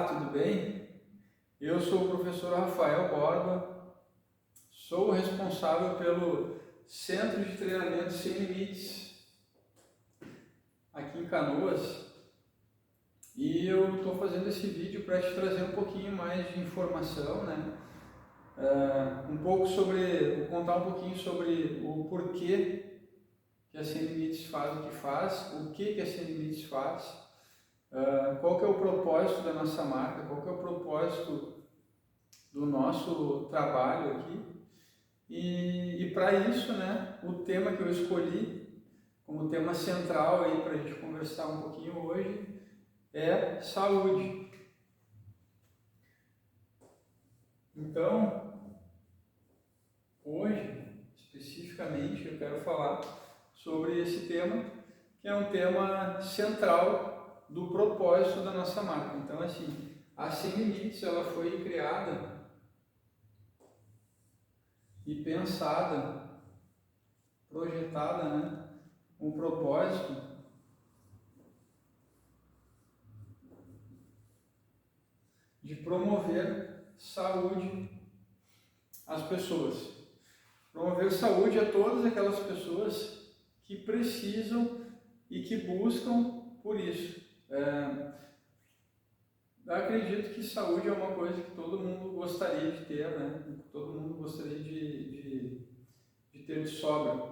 Olá, tudo bem? Eu sou o professor Rafael Borba, sou o responsável pelo Centro de Treinamento Sem Limites aqui em Canoas e eu estou fazendo esse vídeo para te trazer um pouquinho mais de informação, né? Vou contar um pouquinho sobre o porquê que a Sem Limites faz o que faz, o que a Sem Limites faz. Qual que é o propósito da nossa marca, qual que é o propósito do nosso trabalho aqui. E para isso, né, o tema que eu escolhi como tema central aí para a gente conversar um pouquinho hoje é saúde. Então, hoje, especificamente, eu quero falar sobre esse tema, que é um tema central do propósito da nossa marca. Então, assim, a Sem Limites, ela foi criada e pensada, projetada, né, com o propósito de promover saúde às pessoas. Promover saúde a todas aquelas pessoas que precisam e que buscam por isso. Eu acredito que saúde é uma coisa que todo mundo gostaria de ter, né? Todo mundo gostaria de ter de sobra.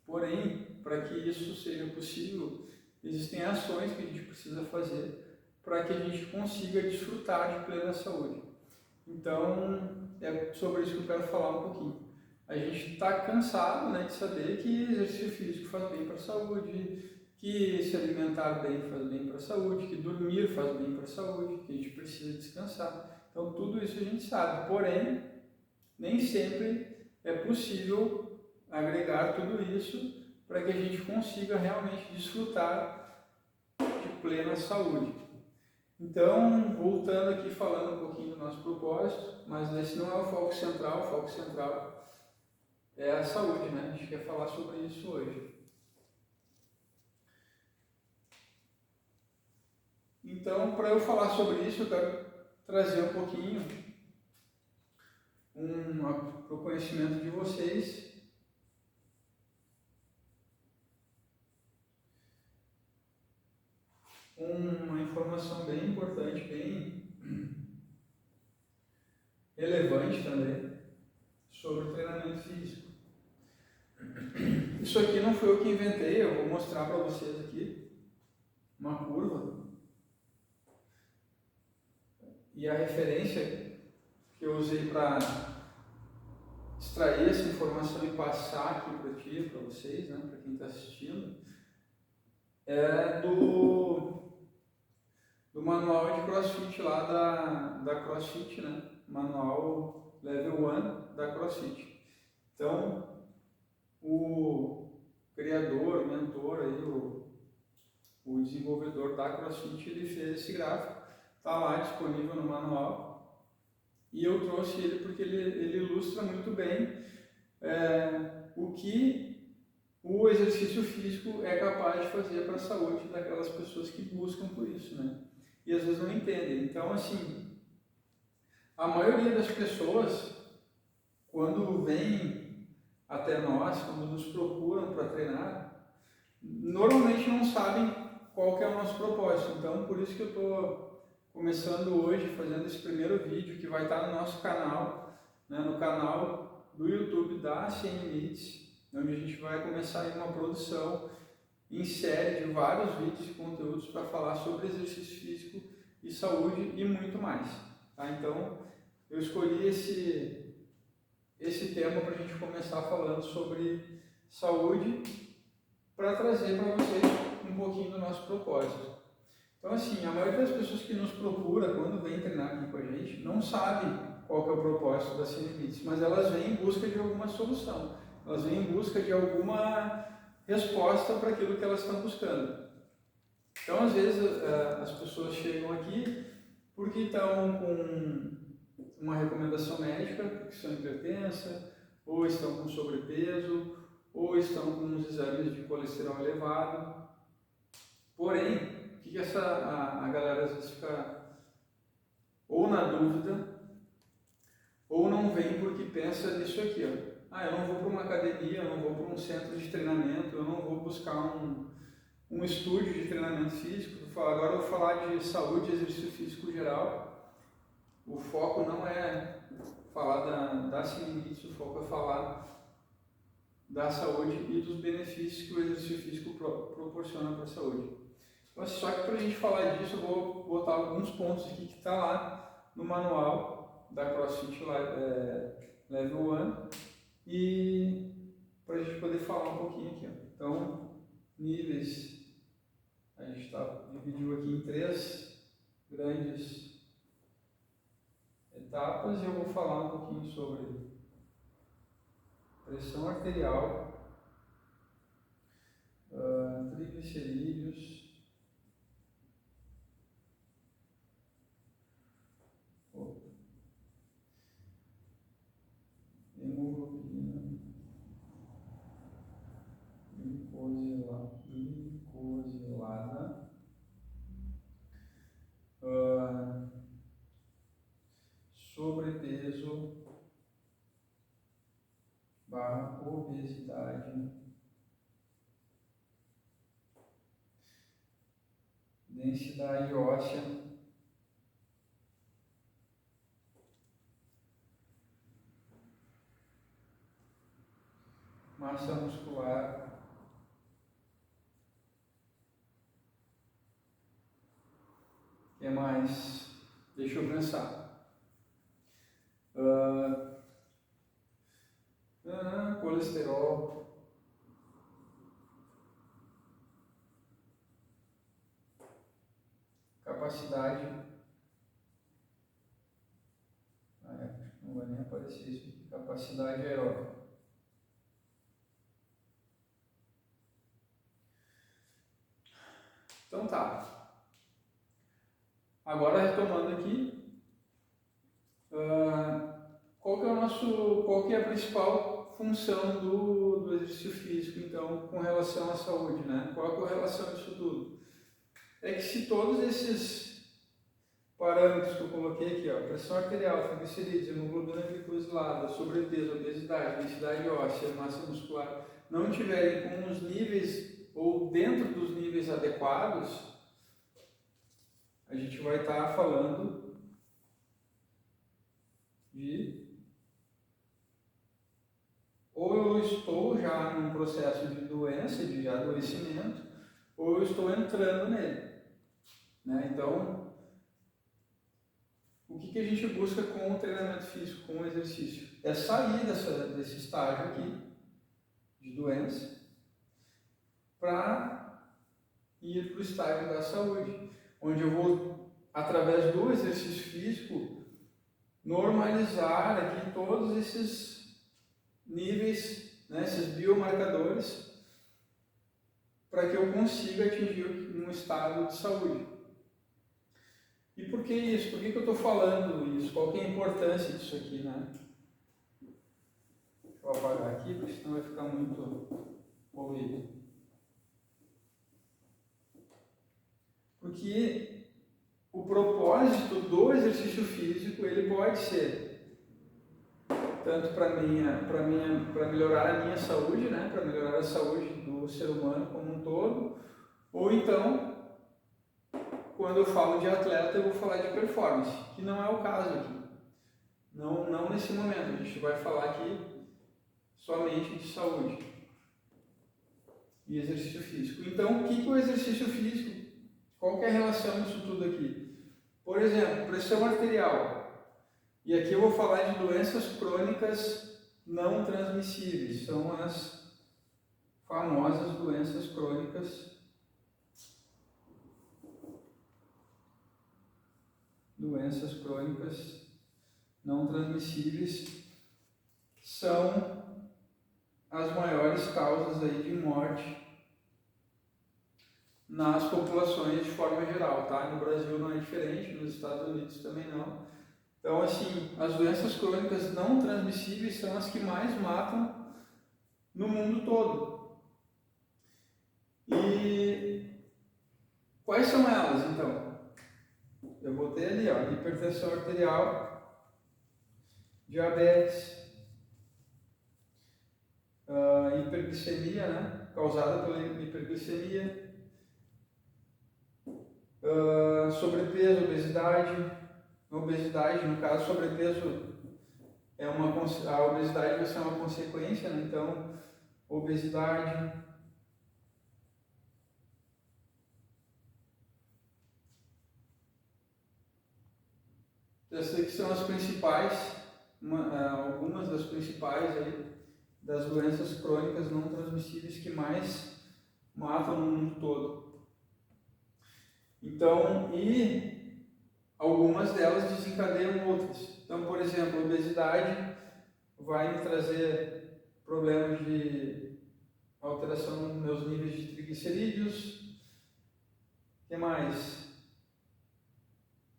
Porém, para que isso seja possível, existem ações que a gente precisa fazer para que a gente consiga desfrutar de plena saúde. Então, é sobre isso que eu quero falar um pouquinho. A gente está cansado, né, de saber que exercício físico faz bem para a saúde, que se alimentar bem faz bem para a saúde, que dormir faz bem para a saúde, que a gente precisa descansar. Então, tudo isso a gente sabe, porém, nem sempre é possível agregar tudo isso para que a gente consiga realmente desfrutar de plena saúde. Então, voltando aqui, falando um pouquinho do nosso propósito, mas esse não é o foco central é a saúde, né? A gente quer falar sobre isso hoje. Então, para eu falar sobre isso, eu quero trazer um pouquinho para o conhecimento de vocês uma informação bem importante, bem relevante também, sobre treinamento físico. Isso aqui não foi eu que inventei, eu vou mostrar para vocês aqui uma curva. E a referência que eu usei para extrair essa informação e passar aqui para vocês, né, para quem está assistindo, é do manual de CrossFit lá da CrossFit, né? Manual Level 1 da CrossFit. Então, o criador, o mentor, aí, o desenvolvedor da CrossFit, ele fez esse gráfico, está lá disponível no manual, e eu trouxe ele porque ele ilustra muito bem o que o exercício físico é capaz de fazer para a saúde daquelas pessoas que buscam por isso, né? E às vezes não entendem. Então, assim, a maioria das pessoas, quando vem até nós, quando nos procuram para treinar, normalmente não sabem qual que é o nosso propósito. Então, por isso que eu estou começando hoje, fazendo esse primeiro vídeo, que vai estar no nosso canal, né, no canal do YouTube da Sem Limites, onde a gente vai começar aí uma produção em série de vários vídeos e conteúdos para falar sobre exercício físico e saúde e muito mais. Tá? Então, eu escolhi esse tema para a gente começar falando sobre saúde, para trazer para vocês um pouquinho do nosso propósito. Então, assim, a maioria das pessoas que nos procura quando vem treinar aqui com a gente não sabe qual que é o propósito da Sem Limites, mas elas vêm em busca de alguma solução, elas vêm em busca de alguma resposta para aquilo que elas estão buscando. Então, às vezes, as pessoas chegam aqui porque estão com uma recomendação médica, porque são hipertensa, ou estão com sobrepeso, ou estão com uns exames de colesterol elevado. Porém, o que a galera às vezes fica ou na dúvida, ou não vem porque pensa nisso aqui, ó. Eu não vou para uma academia, eu não vou para um centro de treinamento, eu não vou buscar um estúdio de treinamento físico. Agora eu vou falar de saúde e exercício físico geral. O foco não é falar da sem limites, o foco é falar da saúde e dos benefícios que o exercício físico proporciona para a saúde. Mas só que para a gente falar disso, eu vou botar alguns pontos aqui que está lá no manual da CrossFit Level 1 e para a gente poder falar um pouquinho aqui. Ó. Então, níveis, a gente dividiu aqui em 3 grandes etapas e eu vou falar um pouquinho sobre pressão arterial, triglicerídeos, hemoglobina, glicosilada, sobrepeso / obesidade, densidade óssea, massa muscular, o que mais? Deixa eu pensar. Colesterol, capacidade, não vai nem aparecer isso aqui, capacidade aeróbica. Então tá. Agora retomando aqui, qual que é a principal função do exercício físico, então, com relação à saúde, né? Qual a correlação disso tudo? É que se todos esses parâmetros que eu coloquei aqui, ó, pressão arterial, triglicerídeos, hemoglobina glicosilada, sobrepeso, obesidade, densidade óssea, massa muscular, não tiverem com os níveis ou dentro dos níveis adequados, a gente vai estar falando de ou eu estou já num processo de doença, de adoecimento, ou eu estou entrando nele, né? Então, o que a gente busca com o treinamento físico, com o exercício? É sair desse estágio aqui de doença para ir para o estágio da saúde, onde eu vou, através do exercício físico, normalizar aqui todos esses níveis, né, esses biomarcadores, para que eu consiga atingir um estado de saúde. E por que isso? Por que eu estou falando isso? Qual que é a importância disso aqui, né? Deixa eu apagar aqui, porque senão vai ficar muito poluído. Porque o propósito do exercício físico, ele pode ser tanto para melhorar a minha saúde, né? Para melhorar a saúde do ser humano como um todo, ou então, quando eu falo de atleta, eu vou falar de performance, que não é o caso aqui. Não nesse momento, a gente vai falar aqui somente de saúde e exercício físico. Então, o que o exercício físico, qual que é a relação disso tudo aqui? Por exemplo, pressão arterial. E aqui eu vou falar de doenças crônicas não transmissíveis, são as famosas doenças crônicas não transmissíveis, são as maiores causas aí de morte nas populações de forma geral, tá? No Brasil não é diferente, nos Estados Unidos também não. Então, assim, as doenças crônicas não transmissíveis são as que mais matam no mundo todo. E quais são elas, então? Eu botei ali, ó, hipertensão arterial, diabetes, hiperglicemia, né, causada pela hiperglicemia, sobrepeso, obesidade, no caso, sobrepeso a obesidade vai ser uma consequência, né? Então, obesidade, essas aqui são as principais, algumas das principais aí, das doenças crônicas não transmissíveis que mais matam no mundo todo. Então, e algumas delas desencadeiam outras. Então, por exemplo, a obesidade vai me trazer problemas de alteração nos meus níveis de triglicerídeos. O que mais?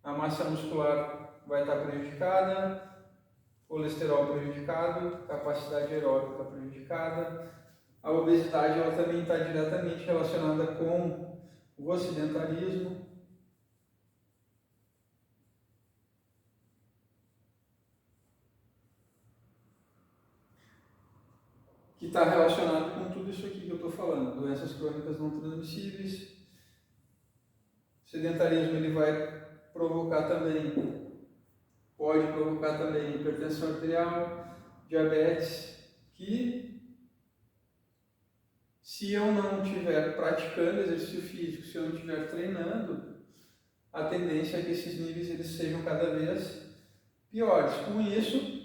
A massa muscular vai estar prejudicada, colesterol prejudicado, capacidade aeróbica prejudicada. A obesidade ela também está diretamente relacionada com o sedentarismo. Que está relacionado com tudo isso aqui que eu estou falando, doenças crônicas não transmissíveis. O sedentarismo ele vai provocar também, pode provocar também hipertensão arterial, diabetes, que se eu não estiver praticando exercício físico, se eu não estiver treinando, a tendência é que esses níveis eles sejam cada vez piores. Com isso,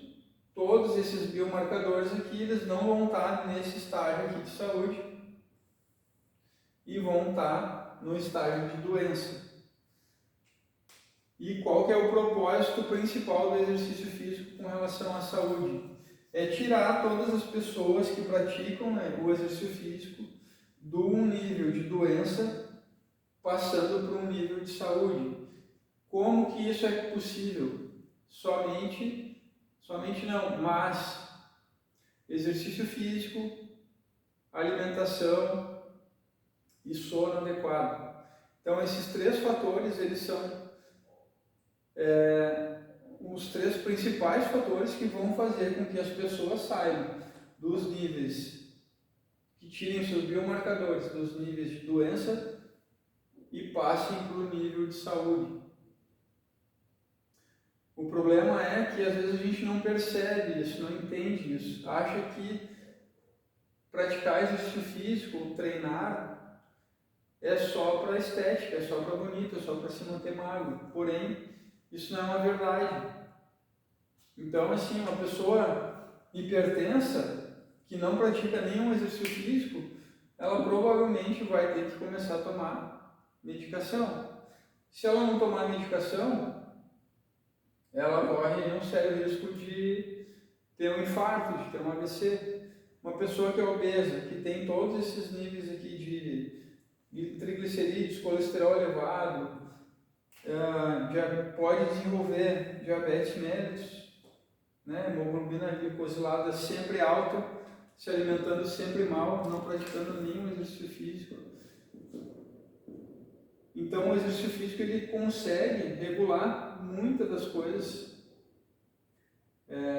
todos esses biomarcadores aqui, eles não vão estar nesse estágio aqui de saúde e vão estar no estágio de doença. E qual que é o propósito principal do exercício físico com relação à saúde? É tirar todas as pessoas que praticam, né, o exercício físico de um nível de doença passando para um nível de saúde. Como que isso é possível? Somente não, mas exercício físico, alimentação e sono adequado. Então esses três fatores, eles são os três principais fatores que vão fazer com que as pessoas saiam dos níveis, que tirem seus biomarcadores dos níveis de doença e passem para o nível de saúde. O problema é que às vezes a gente não percebe isso, não entende isso, acha que praticar exercício físico, treinar, é só para estética, é só para bonito, é só para se manter magro. Porém, isso não é uma verdade. Então, assim, uma pessoa hipertensa que não pratica nenhum exercício físico, ela provavelmente vai ter que começar a tomar medicação. Se ela não tomar medicação, ela corre um sério risco de ter um infarto, de ter um AVC. Uma pessoa que é obesa, que tem todos esses níveis aqui de triglicerídeos, colesterol elevado, já pode desenvolver diabetes mellitus, né? Hemoglobina glicosilada sempre alta, se alimentando sempre mal, não praticando nenhum exercício físico. Então o exercício físico ele consegue regular muitas das coisas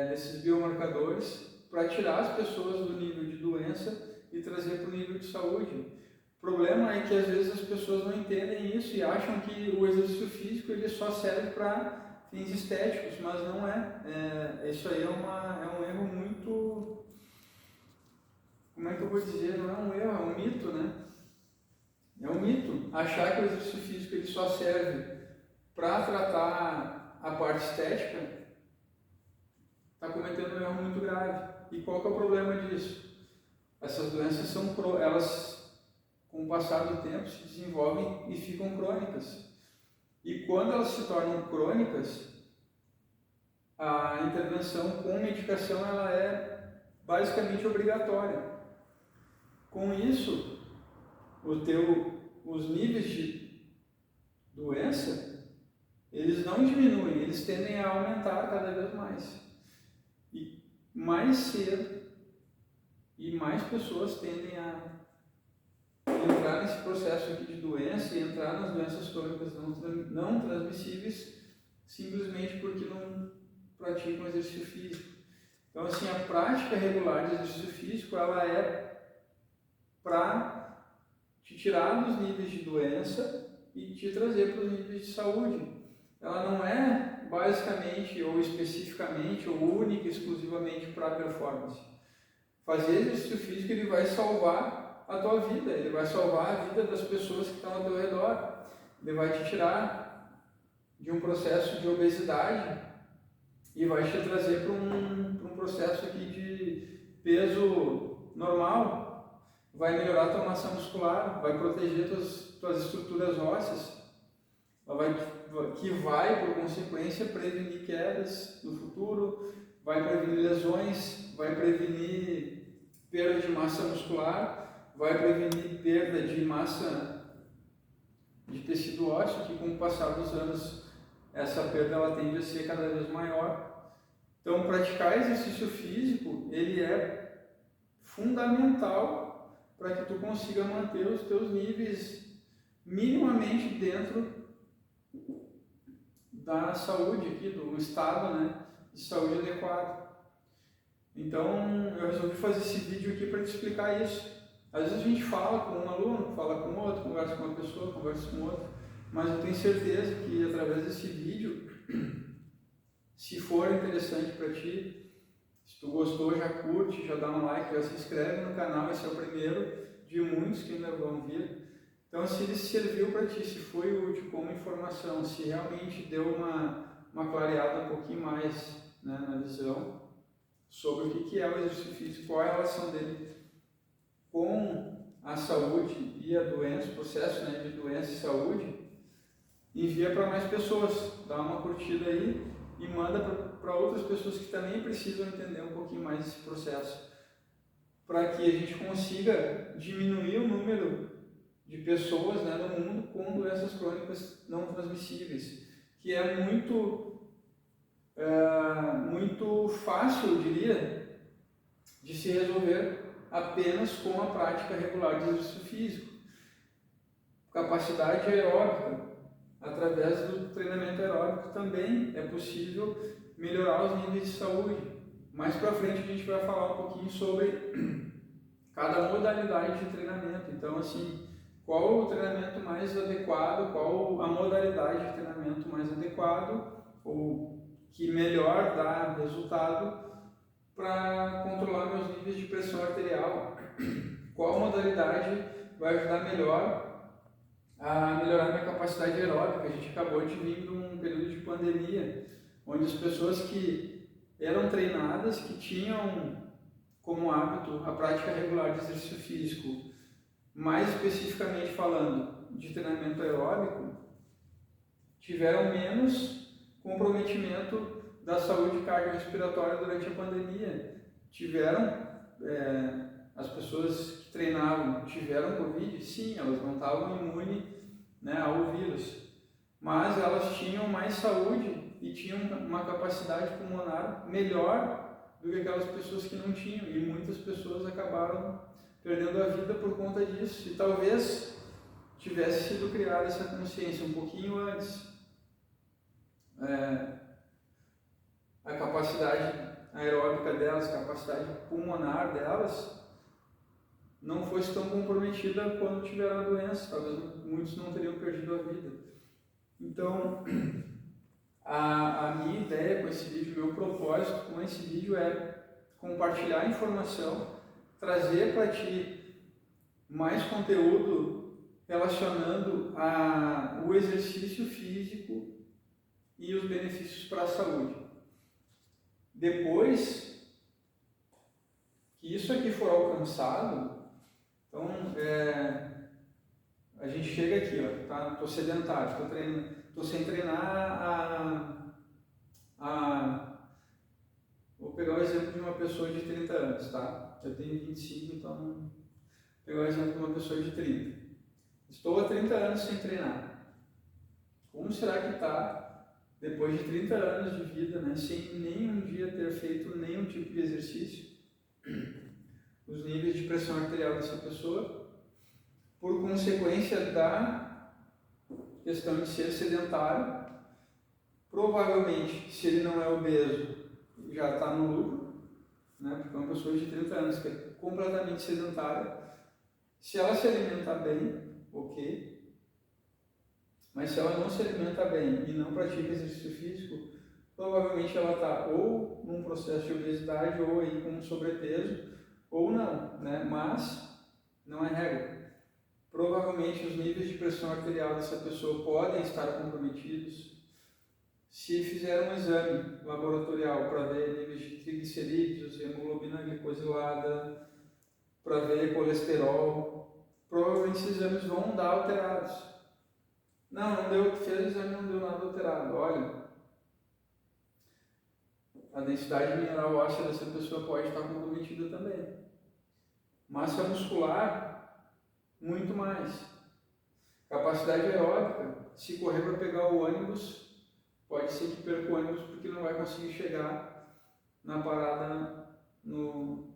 desses biomarcadores para tirar as pessoas do nível de doença e trazer para o nível de saúde. O problema é que às vezes as pessoas não entendem isso e acham que o exercício físico ele só serve para fins estéticos, mas não é. Isso aí é um erro muito... Como é que eu vou dizer? Não é um erro, é um mito, né? É um mito. Achar que o exercício físico ele só serve para tratar a parte estética está cometendo um erro muito grave. E qual que é o problema disso? Essas doenças elas, com o passar do tempo, se desenvolvem e ficam crônicas. E quando elas se tornam crônicas, a intervenção com medicação ela é basicamente obrigatória. Com isso, os níveis de doença, eles não diminuem, eles tendem a aumentar cada vez mais. E mais cedo, e mais pessoas tendem a entrar nesse processo aqui de doença e entrar nas doenças crônicas não transmissíveis simplesmente porque não praticam exercício físico. Então, assim, a prática regular de exercício físico, ela é para te tirar dos níveis de doença e te trazer para os níveis de saúde. Ela não é basicamente ou especificamente ou única e exclusivamente para a performance. Fazer exercício físico, ele vai salvar a tua vida, ele vai salvar a vida das pessoas que estão ao teu redor, ele vai te tirar de um processo de obesidade e vai te trazer para um processo aqui de peso normal, vai melhorar a tua massa muscular, vai proteger tuas estruturas ósseas, que vai, por consequência, prevenir quedas no futuro, vai prevenir lesões, vai prevenir perda de massa muscular, vai prevenir perda de massa de tecido ósseo, que com o passar dos anos essa perda ela tende a ser cada vez maior. Então, praticar exercício físico, ele é fundamental para que tu consiga manter os teus níveis minimamente dentro da saúde aqui, do estado, né, de saúde adequado. Então, eu resolvi fazer esse vídeo aqui para te explicar isso. Às vezes a gente fala com um aluno, fala com outro, conversa com uma pessoa, conversa com outra, mas eu tenho certeza que através desse vídeo, se for interessante para ti, se tu gostou, já curte, já dá um like, já se inscreve no canal, esse é o primeiro de muitos que ainda vão vir. Então, se ele serviu para ti, se foi útil como informação, se realmente deu uma clareada um pouquinho mais, né, na visão sobre o que é o exercício físico, qual é a relação dele com a saúde e a doença, o processo, né, de doença e saúde, envia para mais pessoas, dá uma curtida aí e manda para outras pessoas que também precisam entender um pouquinho mais esse processo, para que a gente consiga diminuir o número de pessoas, né, no mundo com doenças crônicas não transmissíveis, que é muito fácil, eu diria, de se resolver apenas com a prática regular de exercício físico. Capacidade aeróbica, através do treinamento aeróbico também é possível melhorar os níveis de saúde. Mais para frente a gente vai falar um pouquinho sobre cada modalidade de treinamento. Então, assim, qual o treinamento mais adequado, qual a modalidade de treinamento mais adequado, ou que melhor dá resultado para controlar meus níveis de pressão arterial, qual modalidade vai ajudar melhor a melhorar minha capacidade aeróbica. A gente acabou de vir de um período de pandemia, onde as pessoas que eram treinadas, que tinham como hábito a prática regular de exercício físico, mais especificamente falando de treinamento aeróbico, tiveram menos comprometimento da saúde cardiorrespiratória durante a pandemia. As pessoas que treinavam tiveram Covid? Sim, elas não estavam imunes, né, ao vírus, mas elas tinham mais saúde e tinham uma capacidade pulmonar melhor do que aquelas pessoas que não tinham, e muitas pessoas acabaram perdendo a vida por conta disso, e talvez tivesse sido criada essa consciência um pouquinho antes. A capacidade aeróbica delas, a capacidade pulmonar delas não fosse tão comprometida quando tiveram a doença, talvez muitos não teriam perdido a vida. Então, a minha ideia com esse vídeo, meu propósito com esse vídeo é compartilhar informação, trazer para ti mais conteúdo relacionando o exercício físico e os benefícios para a saúde. Depois que isso aqui for alcançado, então a gente chega aqui, ó, tá? Estou sedentário, estou sem treinar vou pegar o exemplo de uma pessoa de 30 anos, tá? Eu tenho 25, então vou pegar o exemplo de uma pessoa de 30. Estou há 30 anos sem treinar. Como será que está depois de 30 anos de vida, né, sem nenhum dia ter feito nenhum tipo de exercício? Os níveis de pressão arterial dessa pessoa. por consequência da questão de ser sedentário. Provavelmente, se ele não é obeso, já está no lucro, né? Porque uma pessoa de 30 anos que é completamente sedentária, se ela se alimenta bem, ok, mas se ela não se alimenta bem e não pratica exercício físico, provavelmente ela está ou num processo de obesidade ou aí com sobrepeso, ou não, né? Mas não é regra. Provavelmente os níveis de pressão arterial dessa pessoa podem estar comprometidos. Se fizer um exame laboratorial para ver níveis de triglicerídeos, hemoglobina glicosilada, para ver colesterol, provavelmente esses exames vão dar alterados. Não deu, fez o exame, não deu nada alterado. Olha, a densidade mineral óssea dessa pessoa pode estar comprometida também. Massa muscular, muito mais. Capacidade aeróbica, se correr para pegar o ônibus, pode ser que perca o ônibus porque não vai conseguir chegar na parada junto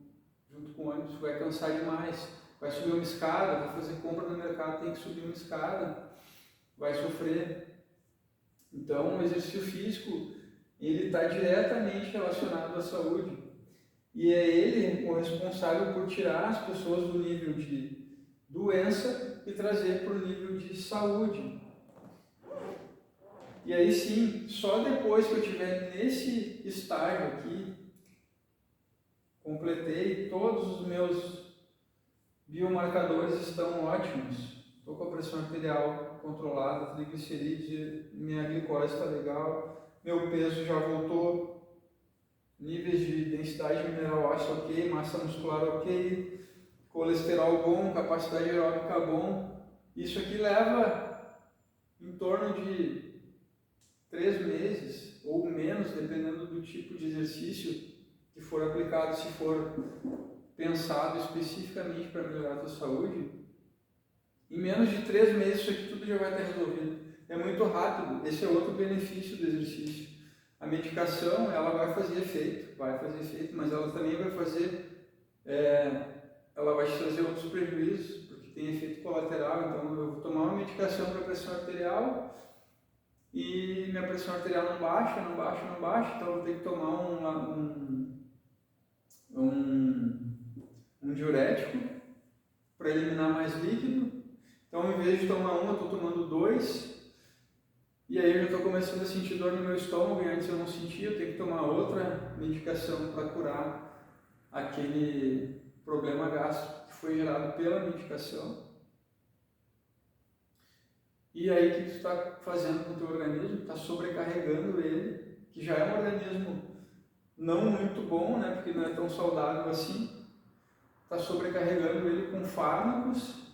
com o ônibus, vai cansar demais, vai subir uma escada, vai fazer compra no mercado, tem que subir uma escada, vai sofrer. Então, o exercício físico, ele está diretamente relacionado à saúde e é ele o responsável por tirar as pessoas do nível de doença e trazer para o nível de saúde. E aí sim, só depois que eu estiver nesse estágio aqui, completei, todos os meus biomarcadores estão ótimos, estou com a pressão arterial controlada, triglicerídeos, minha glicose está legal, meu peso já voltou, níveis de densidade mineral óssea ok, massa muscular ok, colesterol bom, capacidade aeróbica bom. Isso aqui leva em torno de 3 meses ou menos, dependendo do tipo de exercício que for aplicado, se for pensado especificamente para melhorar a tua saúde. Em menos de 3 meses isso aqui tudo já vai estar resolvido. É muito rápido, esse é outro benefício do exercício. A medicação, ela vai fazer efeito, mas ela também vai fazer, ela vai te trazer outros prejuízos, porque tem efeito colateral. Então eu vou tomar uma medicação para pressão arterial, e minha pressão arterial não baixa, então eu vou ter que tomar um diurético para eliminar mais líquido. Então, em vez de tomar eu estou tomando 2, e aí eu já estou começando a sentir dor no meu estômago, e antes eu não sentia, eu tenho que tomar outra medicação para curar aquele problema gástrico que foi gerado pela medicação. E aí o que tu está fazendo com o teu organismo? Está sobrecarregando ele, que já é um organismo não muito bom, né, porque não é tão saudável assim. Está sobrecarregando ele com fármacos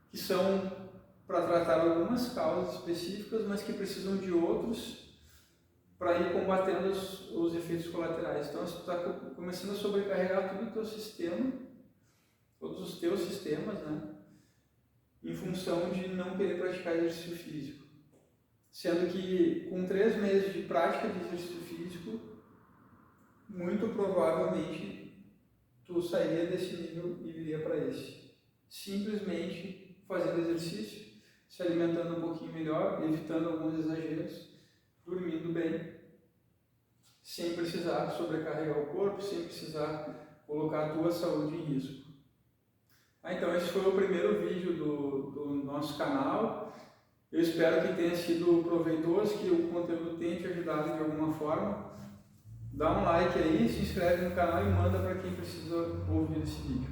que são para tratar algumas causas específicas, mas que precisam de outros para ir combatendo os efeitos colaterais. Então você está começando a sobrecarregar todo o teu sistema, todos os teus sistemas, né? Em função de não querer praticar exercício físico. Sendo que com 3 meses de prática de exercício físico, muito provavelmente tu sairia desse nível e viria para esse. Simplesmente fazendo exercício, se alimentando um pouquinho melhor, evitando alguns exageros, dormindo bem, sem precisar sobrecarregar o corpo, sem precisar colocar a tua saúde em risco. Então esse foi o primeiro vídeo do nosso canal. Eu espero que tenha sido proveitoso, que o conteúdo tenha te ajudado de alguma forma. Dá um like aí, se inscreve no canal e manda para quem precisa ouvir esse vídeo.